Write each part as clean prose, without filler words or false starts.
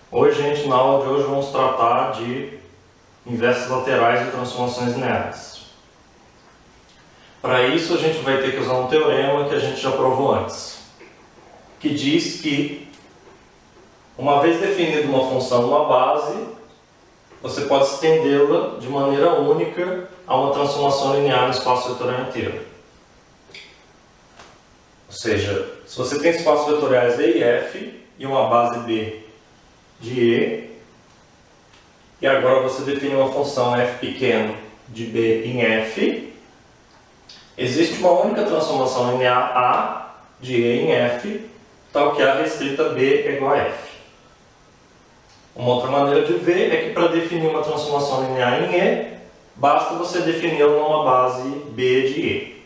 Oi, gente, na aula de hoje vamos tratar de inversos laterais e transformações lineares. Para isso a gente vai ter que usar um teorema que a gente já provou antes, que diz que uma vez definida uma função numa base, você pode estendê-la de maneira única a uma transformação linear no espaço vetorial inteiro. Ou seja, se você tem espaços vetoriais E e F e uma base B de E, e agora você define uma função f pequeno de B em F, existe uma única transformação linear A de E em F, tal que A restrita B é igual a F. Uma outra maneira de ver é que para definir uma transformação linear em E, basta você defini-la numa base B de E.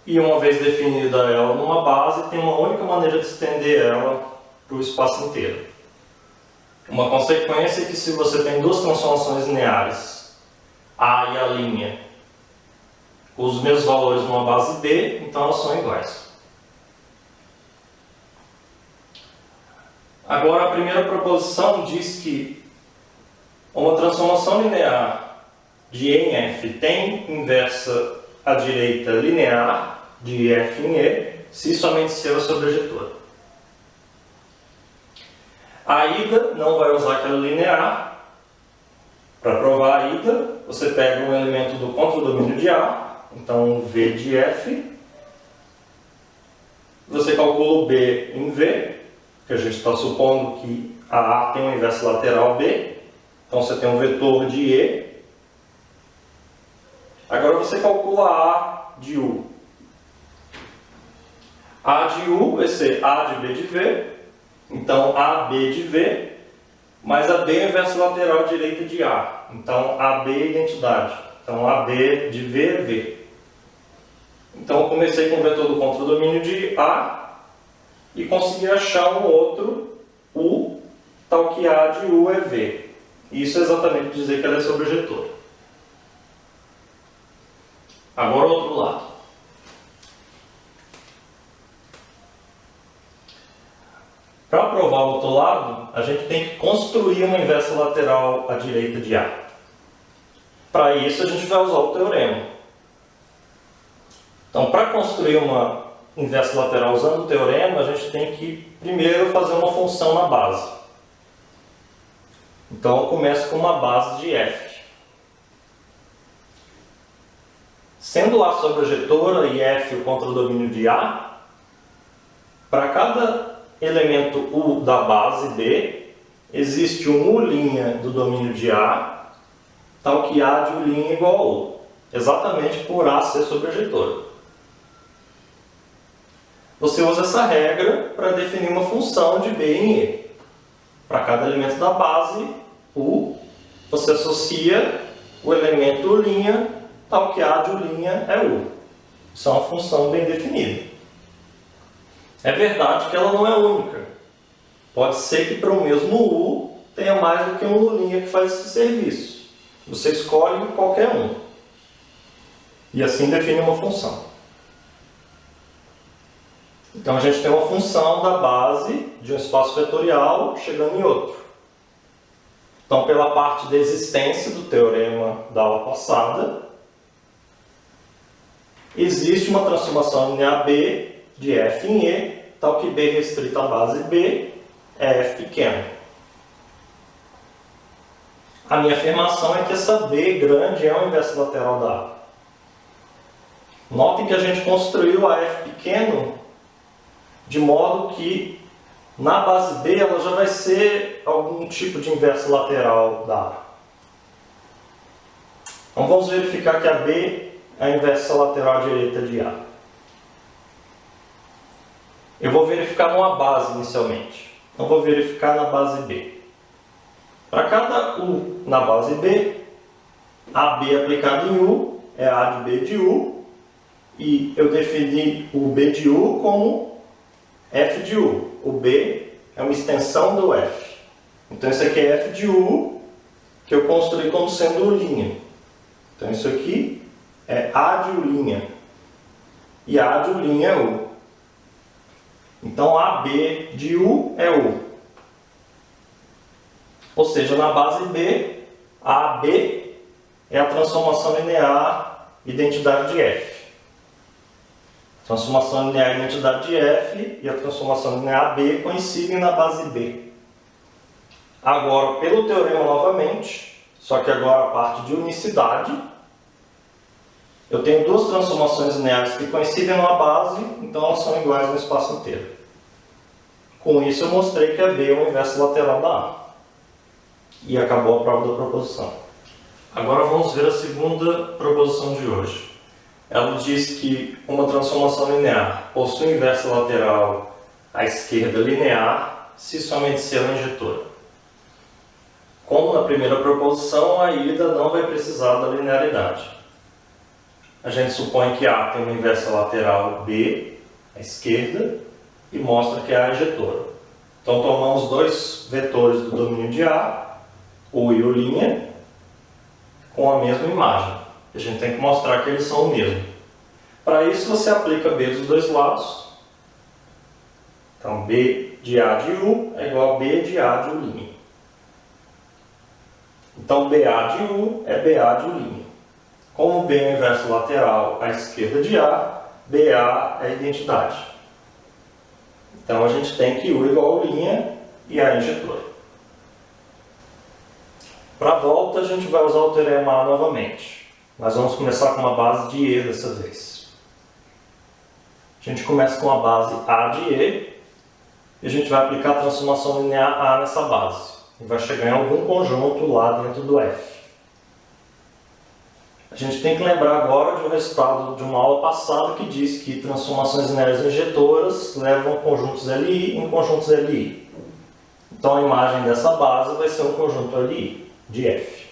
E uma vez definida ela numa base, tem uma única maneira de estender ela para o espaço inteiro. Uma consequência é que se você tem duas transformações lineares, A e A', com os mesmos valores numa base B, então elas são iguais. Agora, a primeira proposição diz que uma transformação linear de E em F tem inversa à direita linear de F em E, se somente se ela é sobrejetora. A ida não vai usar aquela linear. Para provar a ida, você pega um elemento do contradomínio de A, então V de F. Você calcula o B em V, que a gente está supondo que a A tem um inverso lateral B. Então você tem um vetor de E. Agora você calcula A de U. A de U vai ser A de B de V. Então, AB de V, mais AB é o inverso lateral direita de A. Então, AB é identidade. Então, AB de V é V. Então, eu comecei com o vetor do contradomínio de A e consegui achar um outro U, tal que A de U é V. Isso é exatamente dizer que ela é sobrejetora. Agora, o outro lado. Para provar o outro lado, a gente tem que construir uma inversa lateral à direita de A. Para isso, a gente vai usar o teorema. Então, para construir uma inversa lateral usando o teorema, a gente tem que primeiro fazer uma função na base. Então, eu começo com uma base de F. Sendo A sobrejetora e F o contradomínio de A, para cada elemento U da base B, existe um U' do domínio de A, tal que A de U' é igual a U, exatamente por A ser sobrejetora. Você usa essa regra para definir uma função de B em E. Para cada elemento da base U, você associa o elemento U', tal que A de U' é U. Isso é uma função bem definida. É verdade que ela não é única. Pode ser que para o mesmo U tenha mais do que um U' que faz esse serviço. Você escolhe qualquer um. E assim define uma função. Então a gente tem uma função da base de um espaço vetorial chegando em outro. Então, pela parte da existência do teorema da aula passada, existe uma transformação linear B de F em E, tal que B restrita à base B é F pequeno. A minha afirmação é que essa B grande é o inverso lateral da A. Notem que a gente construiu a F pequeno de modo que na base B ela já vai ser algum tipo de inverso lateral da A. Então vamos verificar que a B é a inversa lateral direita de A. Eu vou verificar numa base inicialmente. Então vou verificar na base B. Para cada U na base B, AB aplicado em U é A de B de U. E eu defini o B de U como F de U. O B é uma extensão do F. Então isso aqui é F de U, que eu construí como sendo U'. Então isso aqui é A de U'. E A de U' é U. Então AB de U é U. Ou seja, na base B, a AB é a transformação linear identidade de F. Transformação linear identidade de F e a transformação linear AB coincidem na base B. Agora, pelo teorema novamente, só que agora a parte de unicidade, eu tenho duas transformações lineares que coincidem numa base, então elas são iguais no espaço inteiro. Com isso eu mostrei que a B é o inverso lateral da A. E acabou a prova da proposição. Agora vamos ver a segunda proposição de hoje. Ela diz que uma transformação linear possui inverso lateral à esquerda linear se somente C é uma injetora. Como na primeira proposição, a ida não vai precisar da linearidade. A gente supõe que A tem uma inversa lateral B à esquerda e mostra que A é injetora. Então tomamos dois vetores do domínio de A, U e U', com a mesma imagem. A gente tem que mostrar que eles são o mesmo. Para isso você aplica B dos dois lados. Então B de A de U é igual a B de A de U'. Então BA de U é BA de U'. Como B é o inverso lateral à esquerda de A, BA é a identidade. Então a gente tem que U igual a U' e A injetora. Para a volta a gente vai usar o teorema A novamente. Nós vamos começar com uma base de E dessa vez. A gente começa com a base A de E e a gente vai aplicar a transformação linear A nessa base. E vai chegar em algum conjunto lá dentro do F. A gente tem que lembrar agora de um resultado de uma aula passada que diz que transformações lineares injetoras levam conjuntos LI em conjuntos LI. Então a imagem dessa base vai ser um conjunto LI de F.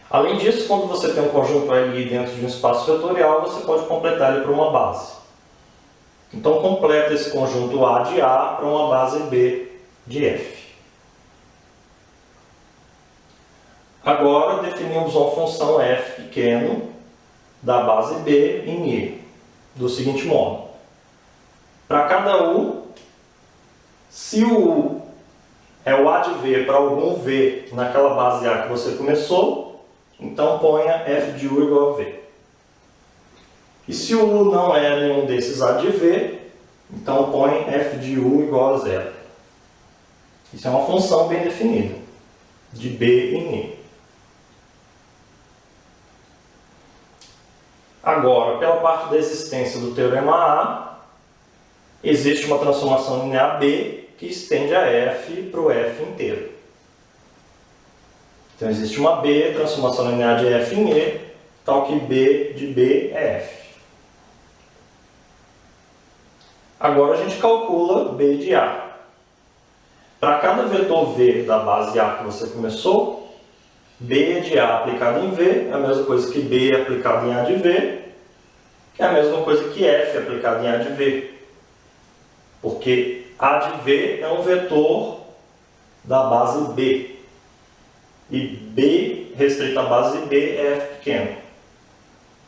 Além disso, quando você tem um conjunto LI dentro de um espaço vetorial, você pode completar ele por uma base. Então completa esse conjunto A de A para uma base B de F. Agora definimos uma função f pequeno da base B em E, do seguinte modo. Para cada U, se o U é o A de V para algum V naquela base A que você começou, então ponha f de U igual a V. E se o U não é nenhum desses A de V, então põe f de U igual a 0. Isso é uma função bem definida, de B em E. Agora, pela parte da existência do teorema A, existe uma transformação linear B que estende a F para o F inteiro. Então existe uma B, transformação linear de F em E, tal que B de B é F. Agora a gente calcula B de A. Para cada vetor V da base A que você começou, B de A aplicado em V é a mesma coisa que B aplicado em A de V, que é a mesma coisa que F aplicado em A de V. Porque A de V é um vetor da base B. E B restrito à base B é F pequeno.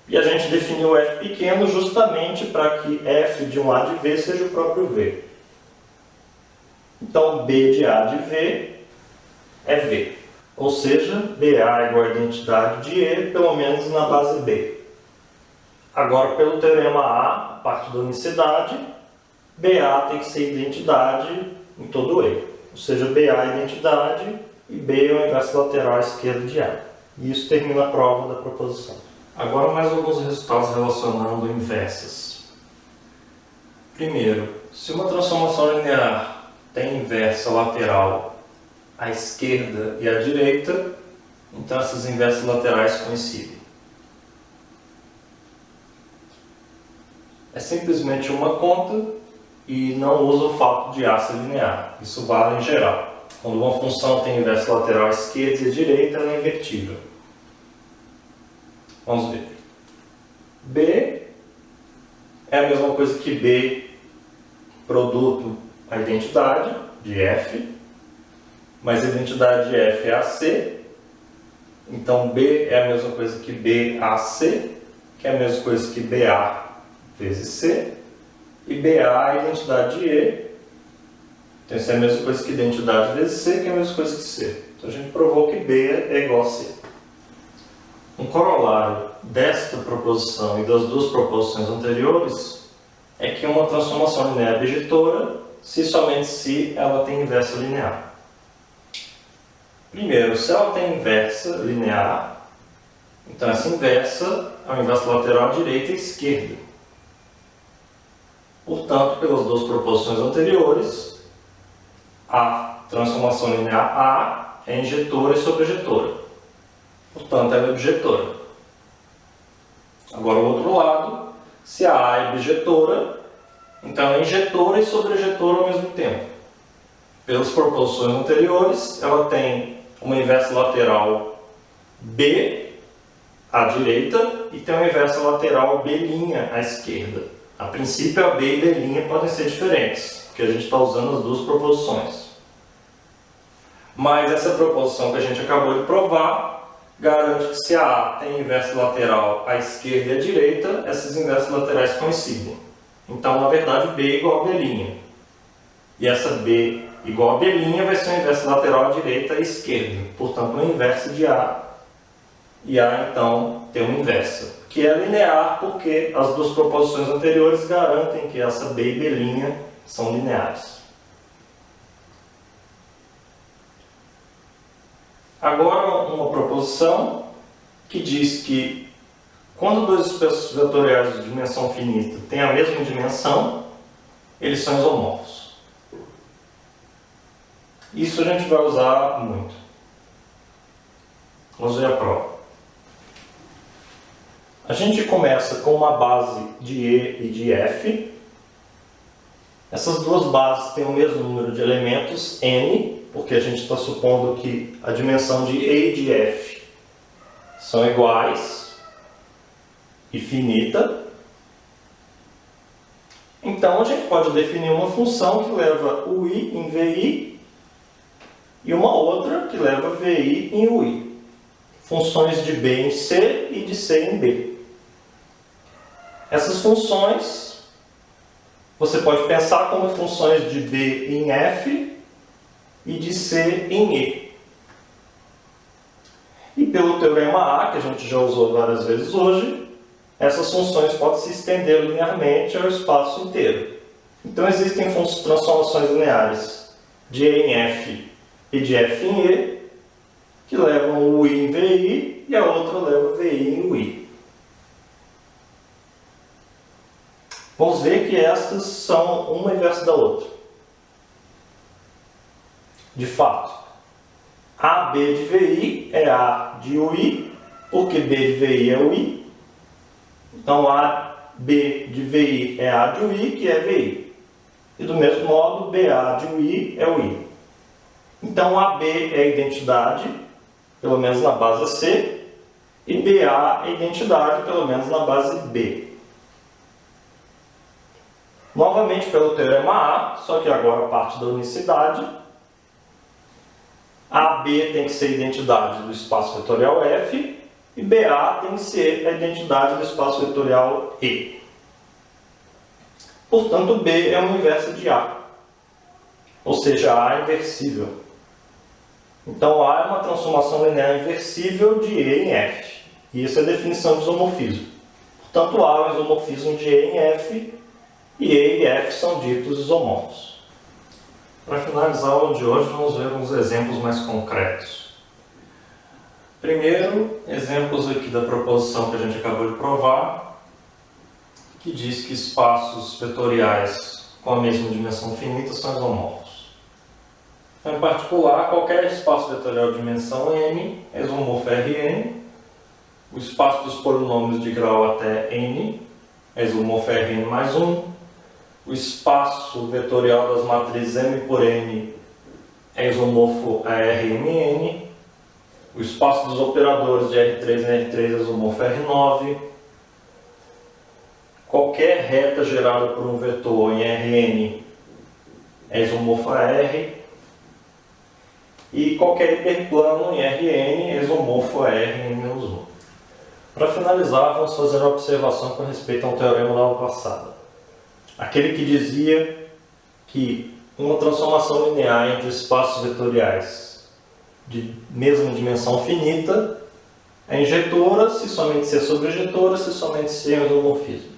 E a gente definiu F pequeno justamente para que F de um A de V seja o próprio V. Então B de A de V é V. Ou seja, BA é igual a identidade de E, pelo menos na base B. Agora, pelo teorema A, a parte da unicidade, BA tem que ser identidade em todo E. Ou seja, BA é identidade e B é o inverso lateral à esquerda de A. E isso termina a prova da proposição. Agora, mais alguns resultados relacionando inversas. Primeiro, se uma transformação linear tem inversa lateral à esquerda e à direita, então essas inversas laterais coincidem. É simplesmente uma conta e não usa o fato de A ser linear. Isso vale em geral. Quando uma função tem inversa lateral à esquerda e à direita, ela é invertível. Vamos ver. B é a mesma coisa que B produto a identidade de F, mas a identidade de F é AC, então B é a mesma coisa que BAC, que é a mesma coisa que BA vezes C, e BA é a identidade de E, Então isso é a mesma coisa que identidade vezes C, que é a mesma coisa que C. Então a gente provou que B é igual a C. Um corolário desta proposição e das duas proposições anteriores é que uma transformação linear é bijetora se e somente se ela tem inversa linear. Primeiro, se ela tem inversa linear, então essa inversa é o inverso lateral à direita e à esquerda. Portanto, pelas duas proposições anteriores, a transformação linear A é injetora e sobrejetora. Portanto, ela é bijetora. Agora, o outro lado, se a A é bijetora, então ela é injetora e sobrejetora ao mesmo tempo. Pelas proposições anteriores, ela tem uma inversa lateral B à direita e tem uma inversa lateral B' à esquerda. A princípio, a B e B' podem ser diferentes, porque a gente está usando as duas proposições. Mas essa proposição que a gente acabou de provar garante que se a A tem inversa lateral à esquerda e à direita, essas inversas laterais coincidem. Então, na verdade, B é igual a B'. E essa B igual a B' vai ser uma inversa lateral à direita e à esquerda. Portanto, uma inversa de A. E A, então, tem uma inversa, que é linear porque as duas proposições anteriores garantem que essa B e B' são lineares. Agora, uma proposição que diz que quando dois espaços vetoriais de dimensão finita têm a mesma dimensão, eles são isomorfos. Isso a gente vai usar muito. Vamos ver a prova. A gente começa com uma base de E e de F. Essas duas bases têm o mesmo número de elementos, n, porque a gente está supondo que a dimensão de E e de F são iguais e finita. Então a gente pode definir uma função que leva UI em VI e uma outra que leva VI em UI. Funções de B em C e de C em B. Essas funções você pode pensar como funções de B em F e de C em E. E pelo teorema A, que a gente já usou várias vezes hoje, essas funções podem se estender linearmente ao espaço inteiro. Então existem transformações lineares de E em F e de F em E, que levam o UI em VI e a outra leva VI em UI. Vamos ver que estas são uma inversa da outra. De fato, AB de VI é A de UI, porque B de VI é UI. Então, AB de VI é A de UI, que é VI. E do mesmo modo, BA de UI é UI. Então, AB é a identidade, pelo menos na base C, e BA é a identidade, pelo menos na base B. Novamente pelo teorema A, só que agora a parte da unicidade. AB tem que ser a identidade do espaço vetorial F e BA tem que ser a identidade do espaço vetorial E. Portanto, B é uma inversa de A, ou seja, A é inversível. Então, A é uma transformação linear inversível de E em F. E essa é a definição de isomorfismo. Portanto, A é um isomorfismo de E em F e E e F são ditos isomorfos. Para finalizar a aula de hoje, vamos ver uns exemplos mais concretos. Primeiro, exemplos aqui da proposição que a gente acabou de provar, que diz que espaços vetoriais com a mesma dimensão finita são isomorfos. Então, em particular, qualquer espaço vetorial de dimensão n é isomorfo Rn, o espaço dos polinômios de grau até n é isomorfo Rn mais 1, o espaço vetorial das matrizes M por N é isomorfo a Rmn, o espaço dos operadores de R3 em R3 é isomorfo a R9, qualquer reta gerada por um vetor em Rn é isomorfo a R, e qualquer hiperplano em Rn é isomorfo a Rn-1. Para finalizar, vamos fazer uma observação com respeito ao teorema da aula passada. Aquele que dizia que uma transformação linear entre espaços vetoriais de mesma dimensão finita é injetora se somente se é sobrejetora, se somente se é isomorfismo.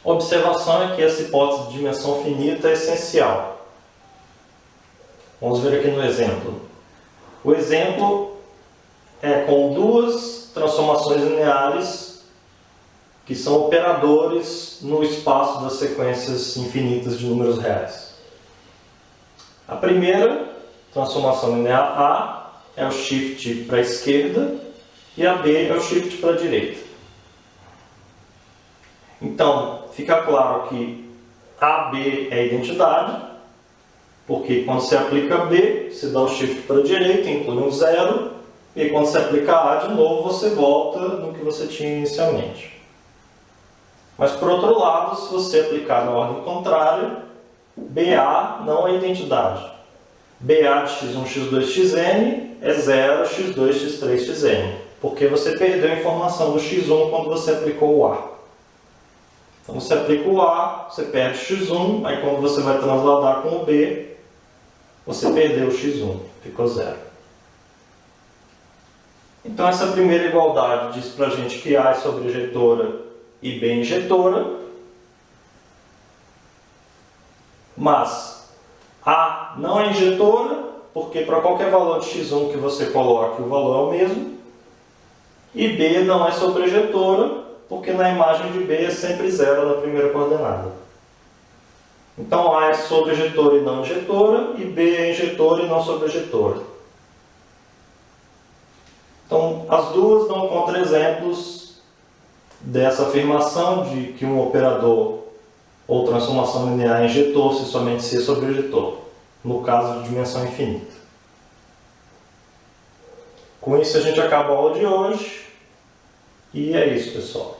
A observação é que essa hipótese de dimensão finita é essencial. Vamos ver aqui no exemplo. O exemplo é com duas transformações lineares que são operadores no espaço das sequências infinitas de números reais. A primeira transformação linear A é o shift para a esquerda e a B é o shift para a direita. Então, fica claro que AB é identidade, porque quando você aplica B, você dá o shift para a direita, inclui um zero, e quando você aplica A de novo, você volta no que você tinha inicialmente. Mas, por outro lado, se você aplicar na ordem contrária, BA não é identidade. BA de x1, x2, xn é 0, x2, x3, xn, porque você perdeu a informação do x1 quando você aplicou o A. Então você aplica o A, você perde x1, aí quando você vai transladar com o B, você perdeu o x1, ficou 0. Então essa primeira igualdade diz pra gente que A é sobrejetora e B é injetora, mas A não é injetora, porque para qualquer valor de x1 que você coloque, o valor é o mesmo, e B não é sobrejetora, porque na imagem de B é sempre zero na primeira coordenada. Então A é sobrejetora e não injetora, e B é injetora e não sobrejetora. Então as duas dão contra-exemplos dessa afirmação de que um operador ou transformação linear é injetor se somente se é sobrejetor, no caso de dimensão infinita. Com isso a gente acaba a aula de hoje, e é isso, pessoal.